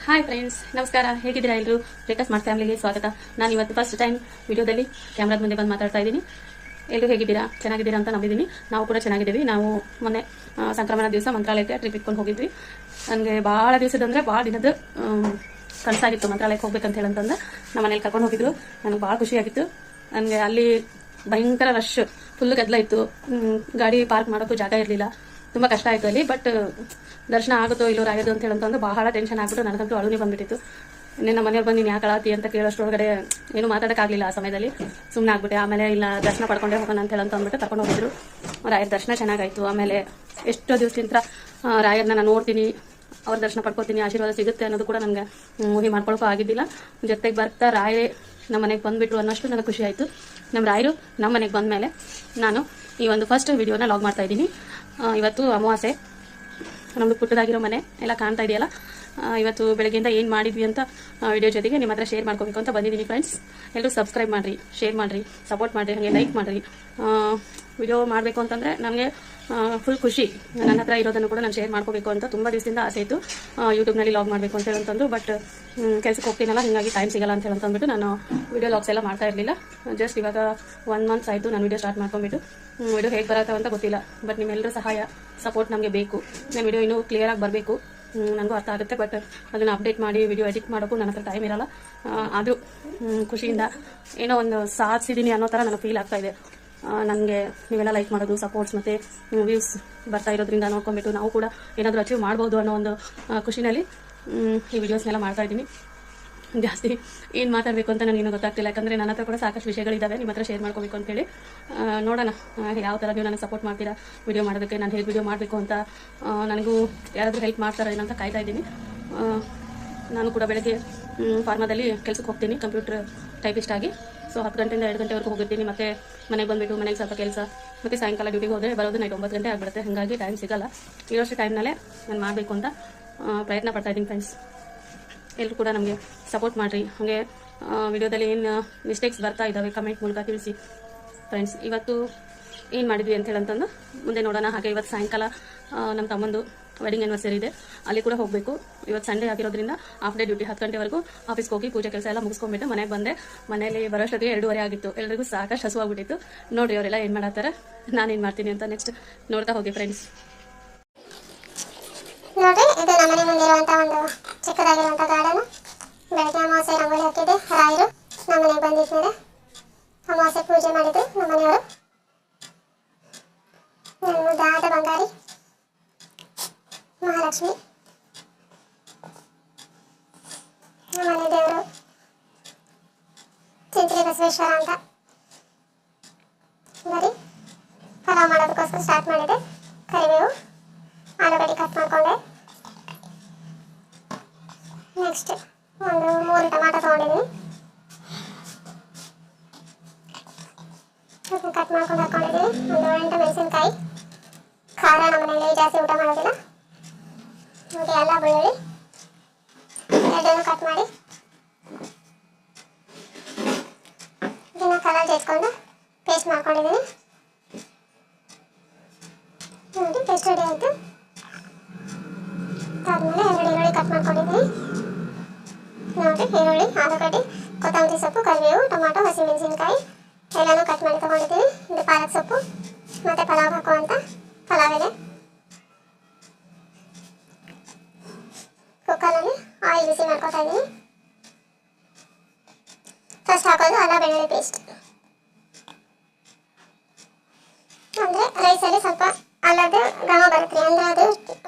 Hi friends, ನಮಸ್ಕಾರ. ಹೇಗಿದ್ದೀರಾ ಎಲ್ಲರೂ? ರೇಖಾ ಸ್ಮಾರ್ಟ್ ಫ್ಯಾಮಿಲಿಗೆ ಸ್ವಾಗತ. ನಾನು ಇವತ್ತು ಫಸ್ಟ್ ಟೈಮ್ ವಿಡಿಯೋದಲ್ಲಿ ಕ್ಯಾಮ್ರಾದ ಮುಂದೆ ಬಂದು ಮಾತಾಡ್ತಾ ಇದ್ದೀನಿ. ಎಲ್ಲರೂ ಹೇಗಿದ್ದೀರಾ? ಚೆನ್ನಾಗಿದ್ದೀರಾ ಅಂತ ನಂಬಿದ್ದೀನಿ. ನಾವು ಕೂಡ ಚೆನ್ನಾಗಿದ್ದೀವಿ. ನಾವು ಮೊನ್ನೆ ಸಂಕ್ರಮಣ ದಿವಸ ಮಂತ್ರಾಲಯಕ್ಕೆ ಟ್ರಿಪ್ ಇಟ್ಕೊಂಡು ಹೋಗಿದ್ವಿ. ನನಗೆ ಭಾಳ ದಿವಸದಂದರೆ ಭಾಳ ದಿನದ ಕನಸಾಗಿತ್ತು ಮಂತ್ರಾಲಯಕ್ಕೆ ಹೋಗ್ಬೇಕಂತ ಹೇಳಂತಂದ್ರೆ ನಮ್ಮ ಮನೇಲಿ ಕರ್ಕೊಂಡು ಹೋಗಿದ್ರು. ನನಗೆ ಭಾಳ ಖುಷಿಯಾಗಿತ್ತು. ನನಗೆ ಅಲ್ಲಿ ಭಯಂಕರ ರಶ್, ಫುಲ್ ಗದ್ದಲ ಇತ್ತು. ಗಾಡಿ ಪಾರ್ಕ್ ಮಾಡೋಕ್ಕೂ ಜಾಗ ಇರಲಿಲ್ಲ. ತುಂಬ ಕಷ್ಟ ಆಯಿತು ಅಲ್ಲಿ. ಬಟ್ ದರ್ಶನ ಆಗುತ್ತೋ ಇಲ್ಲೋ ರಾಯದು ಅಂತ ಹೇಳಂತಂದು ಬಹಳ ಟೆನ್ಷನ್ ಆಗ್ಬಿಟ್ಟು ನನಗಂತೂ ಅಳುನೇ ಬಂದ್ಬಿಟ್ಟಿತ್ತು. ನಮ್ಮ ಮನೆಯವ್ರು ಬಂದು ನೀನು ಯಾಕೆ ಅಳಾತಿ ಅಂತ ಕೇಳೋಷ್ಟ್ರೊಳಗಡೆ ಏನು ಮಾತಾಡೋಕ್ಕಾಗಲಿಲ್ಲ. ಆ ಸಮಯದಲ್ಲಿ ಸುಮ್ಮನೆ ಆಗ್ಬಿಟ್ಟೆ. ಆಮೇಲೆ ಇಲ್ಲ ದರ್ಶನ ಪಡ್ಕೊಂಡೇ ಹೋಗೋಣ ಅಂತ ಹೇಳಂತ ಅಂದ್ಬಿಟ್ಟು ಕರ್ಕೊಂಡು ಹೋಗಿದ್ರು. ರಾಯರ ದರ್ಶನ ಚೆನ್ನಾಗಾಯಿತು. ಆಮೇಲೆ ಎಷ್ಟೋ ದಿವಸದಿಂದ ರಾಯರನ್ನ ನಾನು ನೋಡ್ತೀನಿ, ಅವ್ರ ದರ್ಶನ ಪಡ್ಕೋತೀನಿ, ಆಶೀರ್ವಾದ ಸಿಗುತ್ತೆ ಅನ್ನೋದು ಕೂಡ ನನಗೆ ಊಹೆ ಮಾಡ್ಕೊಳಕ್ಕೂ ಆಗಿದ್ದಿಲ್ಲ. ಜೊತೆಗೆ ಬರ್ತಾ ರಾಯರೇ ನಮ್ಮ ಮನೆಗೆ ಬಂದುಬಿಟ್ರು ಅನ್ನೋಷ್ಟು ನನಗೆ ಖುಷಿ ಆಯಿತು. ನಮ್ಮ ರಾಯರು ನಮ್ಮ ಮನೆಗೆ ಬಂದ ಮೇಲೆ ನಾನು ಈ ಒಂದು ಫಸ್ಟ್ ವಿಡಿಯೋನ ಲಾಗ್ ಮಾಡ್ತಾ ಇದ್ದೀನಿ. ಇವತ್ತು ಅಮಾವಾಸ್ಯೆ. ನಮ್ಮದು ಪುಟ್ಟದಾಗಿರೋ ಮನೆ ಎಲ್ಲ ಕಾಣ್ತಾ ಇದೆಯಲ್ಲ. ಇವತ್ತು ಬೆಳಗ್ಗೆಯಿಂದ ಏನು ಮಾಡಿದ್ವಿ ಅಂತ ವಿಡಿಯೋ ಜೊತೆಗೆ ನಿಮ್ಮ ಹತ್ರ ಶೇರ್ ಮಾಡ್ಕೋಬೇಕು ಅಂತ ಬಂದಿದ್ದೀನಿ ಫ್ರೆಂಡ್ಸ್. ಎಲ್ಲರೂ ಸಬ್ಸ್ಕ್ರೈಬ್ ಮಾಡಿರಿ, ಶೇರ್ ಮಾಡಿರಿ, ಸಪೋರ್ಟ್ ಮಾಡಿರಿ, ಹಾಗೆ ಲೈಕ್ ಮಾಡಿರಿ. ವಿಡಿಯೋ ಮಾಡಬೇಕು ಅಂತಂದರೆ ನನಗೆ ಫುಲ್ ಖುಷಿ. ನನ್ನ ಹತ್ರ ಇರೋದನ್ನು ಕೂಡ ನಾನು ಶೇರ್ ಮಾಡ್ಕೋಬೇಕು ಅಂತ ತುಂಬ ದಿವಸದಿಂದ ಆಸೆ ಇತ್ತು, ಯೂಟ್ಯೂಬ್ನಲ್ಲಿ ಲಾಗ್ ಮಾಡಬೇಕು ಅಂತ ಹೇಳಂತಂದು. ಬಟ್ ಕೆಲಸಕ್ಕೆ ಹೋಗ್ತೀನಲ್ಲ, ಹೀಗಾಗಿ ಟೈಮ್ ಸಿಗಲ್ಲ ಅಂತ ಹೇಳಂತಂದ್ಬಿಟ್ಟು ನಾನು ವಿಡಿಯೋ ಲಾಗ್ಸ್ ಎಲ್ಲ ಮಾಡ್ತಾ ಇರಲಿಲ್ಲ. ಜಸ್ಟ್ ಇವಾಗ 1 ಮಂತ್ಸ್ ಆಯಿತು ನಾನು ವಿಡಿಯೋ ಸ್ಟಾರ್ಟ್ ಮಾಡ್ಕೊಂಡ್ಬಿಟ್ಟು. ವಿಡಿಯೋ ಹೇಗೆ ಬರತ್ತೆ ಅಂತ ಗೊತ್ತಿಲ್ಲ. ಬಟ್ ನಿಮ್ಮೆಲ್ಲರೂ ಸಹಾಯ, ಸಪೋರ್ಟ್ ನಮಗೆ ಬೇಕು. ನನ್ನ ವಿಡಿಯೋ ಇನ್ನೂ ಕ್ಲಿಯರಾಗಿ ಬರಬೇಕು. ನನಗೂ ಅರ್ಥ ಆಗುತ್ತೆ. ಬಟ್ ಅದನ್ನು ಅಪ್ಡೇಟ್ ಮಾಡಿ ವಿಡಿಯೋ ಎಡಿಟ್ ಮಾಡೋಕ್ಕೂ ನನ್ನ ಹತ್ರ ಟೈಮ್ ಇರಲ್ಲ. ಆದರೂ ಖುಷಿಯಿಂದ ಏನೋ ಒಂದು ಸಾಧಿಸಿದ್ದೀನಿ ಅನ್ನೋ ಥರ ನನಗೆ ಫೀಲ್ ಆಗ್ತಾ ಇದೆ. ನನಗೆ ನೀವೆಲ್ಲ ಲೈಕ್ ಮಾಡೋದು, ಸಪೋರ್ಟ್ಸ್ ಮತ್ತು ವ್ಯೂಸ್ ಬರ್ತಾ ಇರೋದ್ರಿಂದ ನೋಡ್ಕೊಂಡ್ಬಿಟ್ಟು ನಾವು ಕೂಡ ಏನಾದರೂ ಅಚೀವ್ ಮಾಡ್ಬೋದು ಅನ್ನೋ ಒಂದು ಖುಷಿನಲ್ಲಿ ಈ ವಿಡಿಯೋಸ್ನೆಲ್ಲ ಮಾಡ್ತಾಯಿದ್ದೀನಿ. ಜಾಸ್ತಿ ಏನು ಮಾತಾಡಬೇಕು ಅಂತ ನನಗೇನು ಗೊತ್ತಾಗ್ತಿಲ್ಲ. ಯಾಕಂದರೆ ನನ್ನ ಹತ್ರ ಕೂಡ ಸಾಕಷ್ಟು ವಿಷಯಗಳಿದ್ದಾವೆ ನಿಮ್ಮ ಹತ್ರ ಶೇರ್ ಮಾಡ್ಕೋಬೇಕು ಅಂತೇಳಿ. ನೋಡೋಣ ಯಾವ ಥರ ನೀವು ನನಗೆ ಸಪೋರ್ಟ್ ಮಾಡ್ತೀರಾ ವಿಡಿಯೋ ಮಾಡೋದಕ್ಕೆ. ನಾನು ಹೇಗೆ ವಿಡಿಯೋ ಮಾಡಬೇಕು ಅಂತ ನನಗೂ ಯಾರಾದರೂ ಹೆಲ್ಪ್ ಮಾಡ್ತಾರೋ ಏನಂತ ಕಾಯ್ತಾ ಇದ್ದೀನಿ. ನಾನು ಕೂಡ ಬೆಳಗ್ಗೆ ಫಾರ್ಮಾದಲ್ಲಿ ಕೆಲಸಕ್ಕೆ ಹೋಗ್ತೀನಿ, ಕಂಪ್ಯೂಟರ್ ಟೈಪಿಸ್ಟ್ ಆಗಿ. ಸೊ 10 ಗಂಟೆಯಿಂದ 2 ಗಂಟೆವರೆಗೂ ಹೋಗಿರ್ತೀನಿ. ಮತ್ತು ಮನೆಗೆ ಬಂದುಬಿಟ್ಟು ಮನೆಗೆ ಸ್ವಲ್ಪ ಕೆಲಸ, ಮತ್ತು ಸಾಯಂಕಾಲ ಡ್ಯೂಟಿಗೆ ಹೋದರೆ ಬರೋದು ನೈಟ್ 9 ಗಂಟೆ ಆಗಿಬಿಡುತ್ತೆ. ಹಾಗಾಗಿ ಟೈಮ್ ಸಿಗಲ್ಲ. ಇರೋಷ್ಟು ಟೈಮ್ನಲ್ಲೇ ನಾನು ಮಾಡಬೇಕು ಅಂತ ಪ್ರಯತ್ನ ಪಡ್ತಾಯಿದ್ದೀನಿ ಫ್ರೆಂಡ್ಸ್. ಎಲ್ಲರೂ ಕೂಡ ನಮಗೆ ಸಪೋರ್ಟ್ ಮಾಡಿರಿ. ಹಾಗೆ ವಿಡಿಯೋದಲ್ಲಿ ಏನು ಮಿಸ್ಟೇಕ್ಸ್ ಬರ್ತಾ ಇದ್ದಾವೆ ಕಮೆಂಟ್ ಮೂಲಕ ತಿಳಿಸಿ ಫ್ರೆಂಡ್ಸ್. ಇವತ್ತು ಏನು ಮಾಡಿದ್ವಿ ಅಂತ ಹೇಳಂತಂದು ಮುಂದೆ ನೋಡೋಣ. ಹಾಗೆ ಇವತ್ತು ಸಾಯಂಕಾಲ ನಮ್ಮ ತಮ್ಮಂದು ವೆಡ್ಡಿಂಗ್ ಆ್ಯನಿವರ್ಸರಿ ಇದೆ, ಅಲ್ಲಿ ಕೂಡ ಹೋಗಬೇಕು. ಇವತ್ತು ಸಂಡೇ ಆಗಿರೋದ್ರಿಂದ ಹಾಫ್ ಡೇ ಡ್ಯೂಟಿ. 10 ಗಂಟೆವರೆಗೂ ಆಫೀಸ್ಗೆ ಹೋಗಿ ಪೂಜೆ ಕೆಲಸ ಎಲ್ಲ ಮುಗಿಸ್ಕೊಂಡ್ಬಿಟ್ಟು ಮನೆಗೆ ಬಂದೆ. ಮನೇಲಿ ಬರೋಷ್ಟೊತ್ತಿಗೆ 2:30 ಆಗಿತ್ತು. ಎಲ್ಲರಿಗೂ ಸಾಕಷ್ಟು ಹಸುವಾಗ್ಬಿಟ್ಟಿತ್ತು. ನೋಡಿರಿ ಅವರೆಲ್ಲ ಏನು ಮಾಡತ್ತಾರೆ, ನಾನೇನು ಮಾಡ್ತೀನಿ ಅಂತ ನೆಕ್ಸ್ಟ್ ನೋಡ್ತಾ ಹೋಗಿ ಫ್ರೆಂಡ್ಸ್. ನೋಡ್ರಿ, ಇದು ನಮ್ಮನೆ ಮುಂದಿರುವಂತ ಒಂದು ಚಿಕ್ಕದಾಗಿರುವಂತ ಗಾರ್ಡನ್. ಬೆಳಗ್ಗೆ ಅಮಾವಾಸ್ಯೆ ರಂಗೋಲಿ ಹಾಕಿದೆ. ರಾಯರು ನಮ್ಮನೆಗೆ ಬಂದಿದ್ದಾರೆ. ಅಮಾವಾಸ್ಯೆ ಪೂಜೆ ಮಾಡಿದ್ರು ನಮ್ಮನೆಯವರು. ನನ್ನ ಮುದ್ದಾದ ಬಂಗಾರಿ ಮಹಾಲಕ್ಷ್ಮಿ. ನಮ್ಮನೆ ದೇವರು ಚಿಂತ್ರಿ ಬಸವೇಶ್ವರ ಅಂತ. ಬರೀ ಪಲಾವ್ ಮಾಡೋದಕ್ಕೋಸ್ಕರ ಸ್ಟಾರ್ಟ್ ಮಾಡಿದೆ. ಕರಿಬೇವು, ಆಲೂಗಡ್ಡೆ ಕಟ್ ಮಾಡ್ಕೊಂಡೆ. ನೆಕ್ಸ್ಟ್ ಒಂದು 3 ಟೊಮಾಟೊ ತೊಗೊಂಡಿದ್ದೀನಿ. ಅದನ್ನ ಕಟ್ ಮಾಡ್ಕೊಂಡು ಹಾಕೊಂಡಿದ್ದೀನಿ. ಒಂದು 8 ಮೆಣಸಿನ್ಕಾಯಿ. ಖಾರ ನಮ್ಮ ಮನೆಯಲ್ಲಿ ಜಾಸ್ತಿ ಊಟ ಮಾಡೋದಿಲ್ಲ. ಮತ್ತು ಎಲ್ಲ ಬೆಳ್ಳುಳ್ಳಿ ಎರಡನ್ನೂ ಕಟ್ ಮಾಡಿ ಇದನ್ನು ಕಲರ್ ಜಜ್ಕೊಂಡು ಪೇಸ್ಟ್ ಮಾಡ್ಕೊಂಡಿದ್ದೀನಿ. ನೋಡಿ, ಪೇಸ್ಟ್ ರೆಡಿ ಆಯಿತು. ಆದಮೇಲೆ 2 ಈರುಳ್ಳಿ ಕಟ್ ಮಾಡ್ಕೊಂಡಿದ್ದೀನಿ. ನೋಡಿ, ಈರುಳ್ಳಿ, ಆಲೂಗಡ್ಡೆ, ಕೊತ್ತಂಬರಿ ಸೊಪ್ಪು, ಕರಿಬೇವು, ಟೊಮಾಟೊ, ಹಸಿಮೆಣಸಿನ್ಕಾಯಿ ಎಲ್ಲನೂ ಕಟ್ ಮಾಡಿ ತೊಗೊಂಡಿದ್ದೀನಿ. ಇದು ಪಾಲಕ್ ಸೊಪ್ಪು ಮತ್ತು ಪಲಾವ್ ಹಾಕುವಂಥ ಪಲಾವ್ ಎಲೆ. ಕುಕ್ಕರಲ್ಲಿ ಆಯಿಲ್ ಬಿಸಿ ಮಾಡ್ಕೊತಾ ಇದ್ದೀನಿ. ಫಸ್ಟ್ ಹಾಕೋದು ಅಲ್ಲ ಬೆಳ್ಳುಳ್ಳಿ ಪೇಸ್ಟ್. ಅಂದರೆ ರೈಸಲ್ಲಿ ಸ್ವಲ್ಪ ಅಲ್ಲದ ಘಮ ಬರುತ್ತೆ, ಅಂದರೆ ಅದು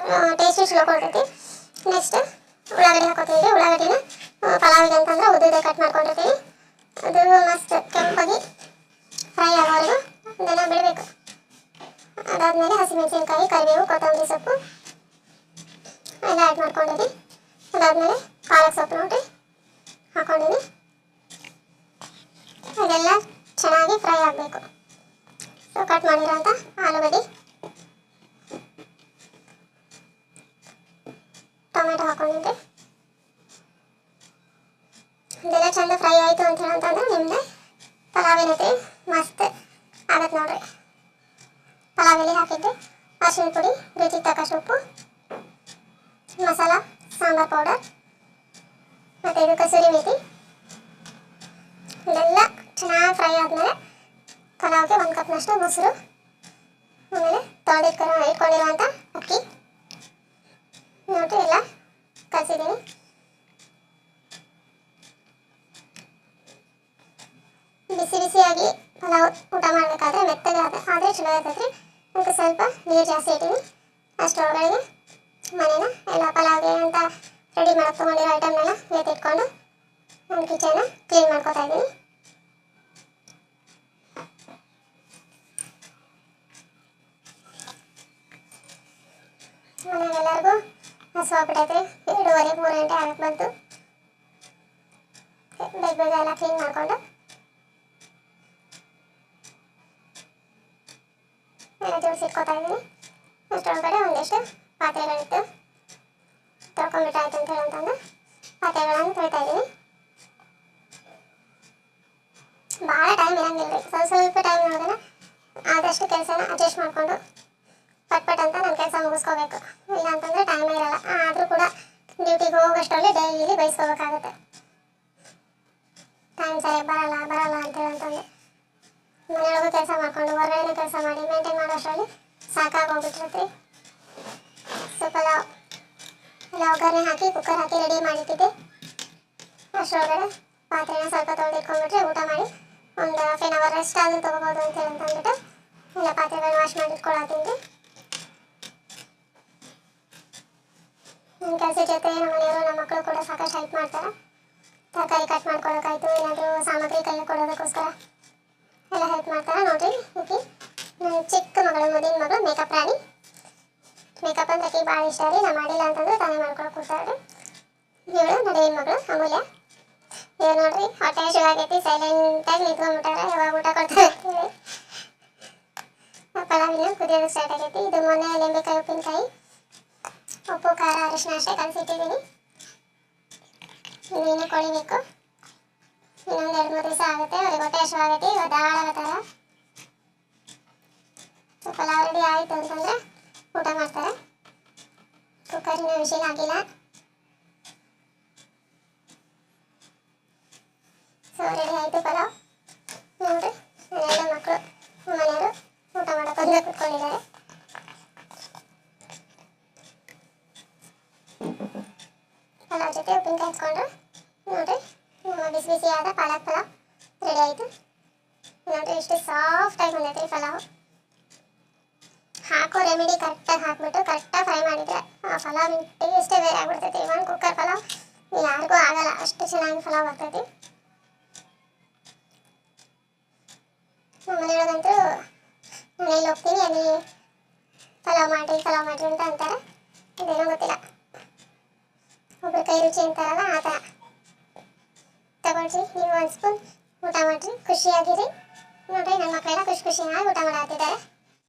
ಟೇಸ್ಟಿ ಸ್ಲೋ ಕೊಡ್ತೈತಿ. ನೆಕ್ಸ್ಟ್ ಉಳ್ಳಾಗಡ್ಡಿ ಹಾಕೋತೀವಿ. ಉಳ್ಳಾಗಡ್ಡಿನ ಪಲಾವಿಗೆ ಅಂತಂದ್ರೆ ಉದ್ದುದ್ದೇ ಕಟ್ ಮಾಡ್ಕೊಂಡಿರ್ತೀವಿ. ಅದು ಮಸ್ತ್ ಕೆಂಪಾಗಿ ಫ್ರೈ ಆಗೋವರೆಗೂ ಅದನ್ನು ಬಿಡಬೇಕು. ಅದಾದಮೇಲೆ ಹಸಿಮೆಣಸಿನ್ಕಾಯಿ, ಕರಿಬೇವು, ಕೊತ್ತಂಬರಿ ಸೊಪ್ಪು ಎಲ್ಲ ಆ್ಯಡ್ ಮಾಡ್ಕೊಂಡಿದ್ದೀನಿ. ಅದಾದಮೇಲೆ ಪಾಲಕ್ ಸೊಪ್ಪು ನೋಡಿ ಹಾಕ್ಕೊಂಡಿದ್ದೀನಿ. ಅದೆಲ್ಲ ಚೆನ್ನಾಗಿ ಫ್ರೈ ಆಗಬೇಕು. ಸೊ ಕಟ್ ಮಾಡಿರೋಂಥ ಆಲೂಗಡ್ಡೆ, ಟೊಮೆಟೊ ಹಾಕೊಂಡಿದ್ದೆ. ಇದೆಲ್ಲ ಚಂದ ಫ್ರೈ ಆಯಿತು ಅಂತ ಹೇಳಂತಂದ್ರೆ ನಿಮ್ಮದು ಪಲಾವ್ ಏನೈತಿ ಮಸ್ತ್ ಆಗತ್ತೆ ನೋಡ್ರಿ. ಪಲಾವ್ ಎಲೆ ಹಾಕಿದ್ದೆ, ಅರಿಶಿನ ಪುಡಿ, ರುಚಿಗೆ ತಕ್ಕಷ್ಟು ಉಪ್ಪು, ಮಸಾಲ, ಸಾಂಬಾರ್ ಪೌಡರ್, ಮತ್ತು ಇದು ಕಸೂರಿ ಮೇಥಿ. ಇದೆಲ್ಲ ಚೆನ್ನಾಗಿ ಫ್ರೈ ಆದಮೇಲೆ ಪಲಾವ್ಗೆ 1 ಕಪ್ನಷ್ಟು ಮೊಸರು, ಆಮೇಲೆ ಇಟ್ಕೊಂಡಿರುವಂಥ ಅಕ್ಕಿ ನೋಡಿರಿ ಎಲ್ಲ ಕಲಿಸಿದ್ದೀನಿ. ಬಿಸಿ ಬಿಸಿಯಾಗಿ ಪಲಾವ್ ಊಟ ಮಾಡಬೇಕಾದ್ರೆ ಮೆತ್ತಗೆ ಆದರೆ ಚಲೋ ಇರ್ತೈತೆ ರೀ. ಅದಕ್ಕೆ ಸ್ವಲ್ಪ ನೀರು ಜಾಸ್ತಿ ಇಟ್ಟೀನಿ. ಅಷ್ಟರೊಳಗೆ ಮನೇನ ಎಲ್ಲ ಪಲಾವ್ಗೆ ಅಂತ ರೆಡಿ ಮಾಡಕ್ಕೆ ತೊಗೊಂಡಿರೋ ಐಟಮ್ನೆಲ್ಲ ಎತ್ತಿಟ್ಕೊಂಡು ನಾನು ಕಿಚನ್ನ ಕ್ಲೀನ್ ಮಾಡ್ಕೊತಾ ಇದ್ದೀನಿ. ಮನೆಗೆಲ್ಲರಿಗೂ ಹಸುವಾಗ್ಬಿಟ್ಟೈತೆ. 2:30-3 ಗಂಟೆ ಆಗಕ್ಕೆ ಬಂತು. ಬೇಗ ಎಲ್ಲ ಕ್ಲೀನ್ ಮಾಡಿಕೊಂಡು ಎಲ್ಲ ಜೋಡಿಸಿಟ್ಕೊತಾ ಇದ್ದೀನಿ. ಅಷ್ಟರೊಳಗಡೆ ಒಂದಿಷ್ಟು ಪಾತ್ರೆಗಳಿತ್ತು, ತೊಳ್ಕೊಂಡ್ಬಿಟ್ಟಾಯ್ತು ಅಂತ ಹೇಳಂತಂದು ಪಾತ್ರೆಗಳನ್ನು ತೊಳಿತಾ ಇದ್ದೀನಿ. ಭಾಳ ಟೈಮ್ ಇರಂಗಿಲ್ಲ ರೀ, ಸ್ವಲ್ಪ ಟೈಮ್ ನೋಡಿದ್ರೆ ಆದಷ್ಟು ಕೆಲಸನ ಅಡ್ಜಸ್ಟ್ ಮಾಡಿಕೊಂಡು ಪಟ್ ಅಂತ ನನ್ನ ಕೆಲಸ ಮುಗಿಸ್ಕೋಬೇಕು. ಇಲ್ಲ ಅಂತಂದರೆ ಟೈಮೇ ಇರಲ್ಲ. ಆದರೂ ಕೂಡ ಡ್ಯೂಟಿಗೆ ಹೋಗೋಷ್ಟರಲ್ಲಿ ಡೈಲಿ ಬಯಸ್ಕೋಬೇಕಾಗುತ್ತೆ. ಟೈಮ್ ಸರಿಯಾಗಿ ಬರಲ್ಲ ಅಂತೇಳಂತಂದು ಮನೆಯೊಳಗೂ ಕೆಲಸ ಮಾಡಿಕೊಂಡು ಹೊರಗಡೆ ಕೆಲಸ ಮಾಡಿ ಮೇಂಟೈನ್ ಮಾಡೋಷ್ಟರಲ್ಲಿ ಸಾಕಾಗೋಗ್ಬಿಟ್ಟಿರುತ್ತೆ. ಸೊ ಪಲಾವ್ ಎಲ್ಲ ಒಗ್ಗರಣೆ ಹಾಕಿ ಕುಕ್ಕರ್ ಹಾಕಿ ರೆಡಿ ಮಾಡಿಟ್ಟಿದ್ದೆ. ಅಷ್ಟರೊಳಗಡೆ ಪಾತ್ರೆನ ಸ್ವಲ್ಪ ತೊಳೆದಿಟ್ಕೊಂಡ್ಬಿಟ್ರೆ ಊಟ ಮಾಡಿ ಒಂದು ಹಾಫ್ ಆನ್ ಅವರ್ ರೆಸ್ಟ್ ಆದರೂ ತೊಗೋಬೋದು ಅಂತ ಹೇಳಂತಂದ್ಬಿಟ್ಟು ಎಲ್ಲ ಪಾತ್ರೆಗಳನ್ನ ವಾಶ್ ಮಾಡಿ ಇಟ್ಕೊಳತ್ತೀನಿ. ನನ್ನ ಕೆಲಸ ಜೊತೆ ನಮ್ಮ ಮನೆಯವರು ನಮ್ಮ ಮಕ್ಕಳು ಕೂಡ ಸಾಕಷ್ಟು ಹೆಲ್ಪ್ ಮಾಡ್ತಾರೆ. ತರಕಾರಿ ಕಟ್ ಮಾಡ್ಕೊಳೋಕ್ಕಾಯ್ತು, ಏನಾದರೂ ಸಾಮಗ್ರಿ ಕೈಗೆ ಕೊಡೋದಕ್ಕೋಸ್ಕರ ಎಲ್ಲ ಹೆಲ್ಪ್ ಮಾಡ್ತಾರೆ. ನೋಡಿರಿ ಈಕಿ ನನ್ನ ಚಿಕ್ಕ ಮಗಳು, ಮುದಿನ ಮಗಳು, ಮೇಕಪ್ ರಾಣಿ. ಮೇಕಪ್ ಅಂದ್ರೆ ಆಕೆಗೆ ಭಾಳ ಇಷ್ಟ ರೀ. ನಾ ಮಾಡಿಲ್ಲ ಅಂತಂದ್ರೆ ತಾನೇ ಮಾಡ್ಕೊಳಕ್ಕೆ ಕೂತಾಳೆ. ಇವಳು ನಡುವಿನ ಮಗಳು ಅಮೂಲ್ಯ. ಇವ್ರು ನೋಡ್ರಿ ಹೊಟ್ಟೆ ಹಸಿವಾಗೈತಿ, ಸೈಲೆಂಟಾಗಿ ನಿಂತ್ಕೊಂಡ್ಬಿಟ್ಟಾರೆ. ಯಾವಾಗ ಊಟ ಕೊಡ್ತಾರೆ ಅಂತೇಳಿ ಪಲಾವಿನ ಕುದಿಯೋದು ಸ್ಟಾರ್ಟ್ ಆಗೈತಿ. ಇದು ಮೊನ್ನೆ ಲಿಂಬೆಕಾಯಿ ಉಪ್ಪಿನಕಾಯಿ, ಉಪ್ಪು ಖಾರ ಅರಿಶಿನ ಅಷ್ಟೇ ಕಲಸಿಟ್ಟಿದ್ದೀನಿ. ಇನ್ನೇನು ಕೊಳಿಬೇಕು. ಇನ್ನೊಂದು 2-3 ದಿವಸ ಆಗುತ್ತೆ. ಅವ್ರಿಗೆ ಹೊಟ್ಟೆ ಹಸಿವಾಗೈತಿ, ಒದ್ದಾಡಕತ್ತಾರ. ಸೊ ಪಲಾವ್ ರೆಡಿ ಆಯಿತು ಅಂತಂದರೆ ಊಟ ಮಾಡ್ತಾರೆ. ಕುಕ್ಕರಿನ ವಿಷಯ ಆಗಿಲ್ಲ. ಸೊ ರೆಡಿ ಆಯಿತು ಪಲಾವ್. ನೋಡಿರಿ ನನ್ನ ಮಕ್ಕಳು ಮನೆಯವರು ಊಟ ಮಾಡೋಕೆ ಕೂತ್ಕೊಂಡಿದ್ದಾರೆ. ಪಲಾವ್ ಜೊತೆ ಉಪ್ಪಿನಕಾಯಿ ಹಚ್ಕೊಂಡ್ರು. ನೋಡಿರಿ ನಮ್ಮ ಬಿಸಿ ಬಿಸಿಯಾದ ಪಾಲಕ್ ಪಲಾವ್ ರೆಡಿ ಆಯಿತು. ನೋಡಿರಿ ಇಷ್ಟು ಸಾಫ್ಟಾಗಿ ಬಂದೈತೆ ರೀ ಪಲಾವ್. ಹಾಕೋ ರೆಮಿಡಿ ಕರೆಕ್ಟಾಗಿ ಹಾಕ್ಬಿಟ್ಟು ಕರೆಕ್ಟಾಗಿ ಫ್ರೈ ಮಾಡಿದರೆ ಆ ಪಲಾವ್ ಟೇಸ್ಟೇ ಬೇರೆ ಆಗ್ಬಿಡ್ತೈತಿ. ಒಂದು ಕುಕ್ಕರ್ ಪಲಾವ್ ಯಾರಿಗೂ ಆಗಲ್ಲ, ಅಷ್ಟು ಚೆನ್ನಾಗಿ ಪಲಾವ್ ಆಗ್ತೈತಿ. ನಮ್ಮ ಮನೆಯೊಳಗಂತೂ ನಾನು ಎಲ್ಲಿ ಹೋಗ್ತೀನಿ ಅಲ್ಲಿ ಪಲಾವ್ ಮಾಡಿರಿ ಅಂತ ಅಂತಾರೆ. ಅದೇನೋ ಗೊತ್ತಿಲ್ಲ, ಒಬ್ರು ಕೈ ರುಚಿ ಅಂತಾರಲ್ಲ ಆ ಥರ. ತಗೊಳ್ರಿ ನೀವು 1 ಸ್ಪೂನ್ ಊಟ ಮಾಡಿರಿ, ಖುಷಿಯಾಗಿರಿ. ನೋಡಿರಿ ನನ್ನ ಮಕ್ಕಳೆಲ್ಲ ಖುಷಿಯಾಗಿ ಊಟ ಮಾಡಾತಿದ್ದಾರೆ.